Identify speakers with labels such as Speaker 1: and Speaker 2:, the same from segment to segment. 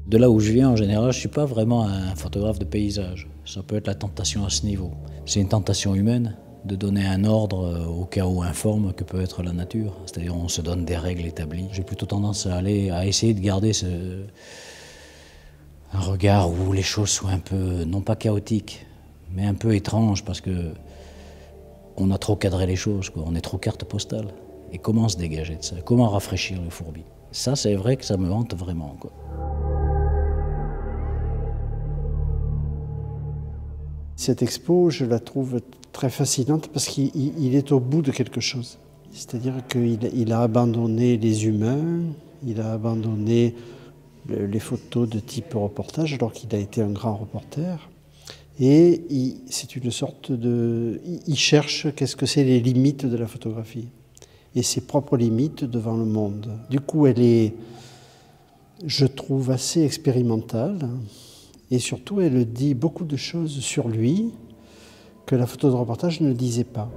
Speaker 1: De là où je viens, en général, je ne suis pas vraiment un photographe de paysage. Ça peut être la tentation à ce niveau. C'est une tentation humaine de donner un ordre au chaos informe que peut être la nature. C'est-à-dire on se donne des règles établies. J'ai plutôt tendance à essayer de garder un regard où les choses soient un peu, non pas chaotiques, mais un peu étranges, parce que on a trop cadré les choses, quoi. On est trop carte postale. Et comment se dégager de ça? Comment rafraîchir le fourbi? Ça, c'est vrai que ça me hante vraiment, quoi.
Speaker 2: Cette expo, je la trouve très fascinante parce qu'il est au bout de quelque chose. C'est-à-dire qu'il a abandonné les humains, il a abandonné les photos de type reportage, alors qu'il a été un grand reporter. Et c'est une sorte de... Il cherche qu'est-ce que c'est les limites de la photographie et ses propres limites devant le monde. Du coup, elle est, je trouve, assez expérimentale. Et surtout, elle dit beaucoup de choses sur lui que la photo de reportage ne disait pas.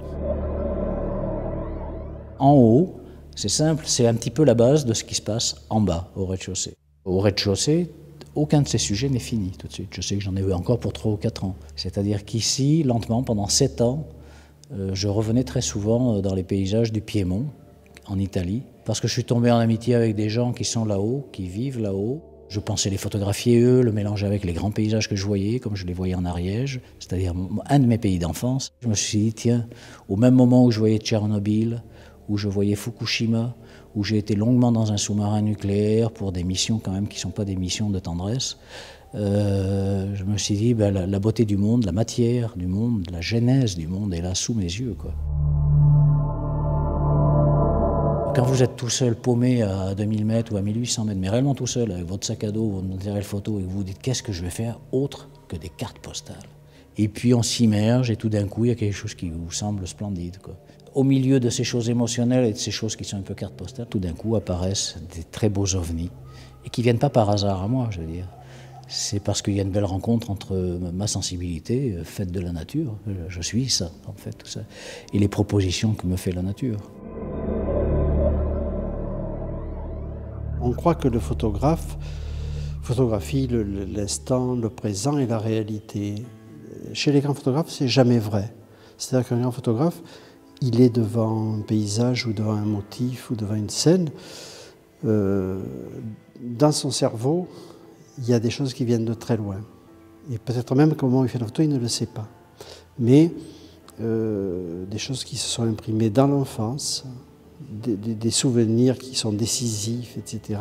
Speaker 1: En haut, c'est simple, c'est un petit peu la base de ce qui se passe en bas, au rez-de-chaussée. Au rez-de-chaussée, aucun de ces sujets n'est fini tout de suite. Je sais que j'en ai eu encore pour 3 ou 4 ans. C'est-à-dire qu'ici, lentement, pendant 7 ans, je revenais très souvent dans les paysages du Piémont, en Italie, parce que je suis tombé en amitié avec des gens qui sont là-haut, qui vivent là-haut. Je pensais les photographier eux, le mélanger avec les grands paysages que je voyais, comme je les voyais en Ariège, c'est-à-dire un de mes pays d'enfance. Je me suis dit, tiens, au même moment où je voyais Tchernobyl, où je voyais Fukushima, où j'ai été longuement dans un sous-marin nucléaire pour des missions quand même qui ne sont pas des missions de tendresse, je me suis dit, ben, la beauté du monde, la matière du monde, la genèse du monde est là sous mes yeux, quoi. Quand vous êtes tout seul, paumé à 2000 mètres ou à 1800 mètres, mais réellement tout seul, avec votre sac à dos, votre matériel photo, et vous vous dites qu'est-ce que je vais faire autre que des cartes postales? Et puis on s'immerge et tout d'un coup, il y a quelque chose qui vous semble splendide, quoi. Au milieu de ces choses émotionnelles et de ces choses qui sont un peu cartes postales, tout d'un coup apparaissent des très beaux ovnis et qui ne viennent pas par hasard à moi, je veux dire. C'est parce qu'il y a une belle rencontre entre ma sensibilité, faite de la nature, je suis ça, en fait, tout ça, et les propositions que me fait la nature.
Speaker 2: On croit que le photographe photographie l'instant, le présent et la réalité. Chez les grands photographes, c'est jamais vrai. C'est-à-dire qu'un grand photographe, il est devant un paysage ou devant un motif ou devant une scène. Dans son cerveau, il y a des choses qui viennent de très loin. Et peut-être même qu'au moment où il fait la photo, il ne le sait pas. Mais des choses qui se sont imprimées dans l'enfance, des souvenirs qui sont décisifs, etc.,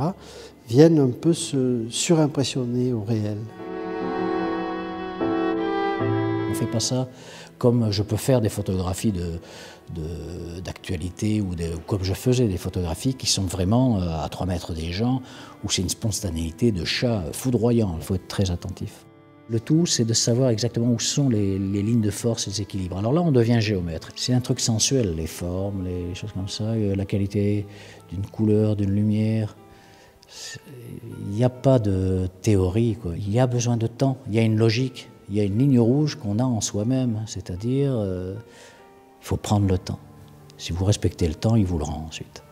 Speaker 2: viennent un peu se surimpressionner au réel.
Speaker 1: On ne fait pas ça comme je peux faire des photographies d'actualité ou comme je faisais des photographies qui sont vraiment à 3 mètres des gens, où c'est une spontanéité de chat foudroyant. Il faut être très attentif. Le tout, c'est de savoir exactement où sont les lignes de force et les équilibres. Alors là, on devient géomètre. C'est un truc sensuel, les formes, les choses comme ça, la qualité d'une couleur, d'une lumière. Il n'y a pas de théorie, quoi. Il y a besoin de temps, il y a une logique, il y a une ligne rouge qu'on a en soi-même. C'est-à-dire, il faut prendre le temps. Si vous respectez le temps, il vous le rend ensuite.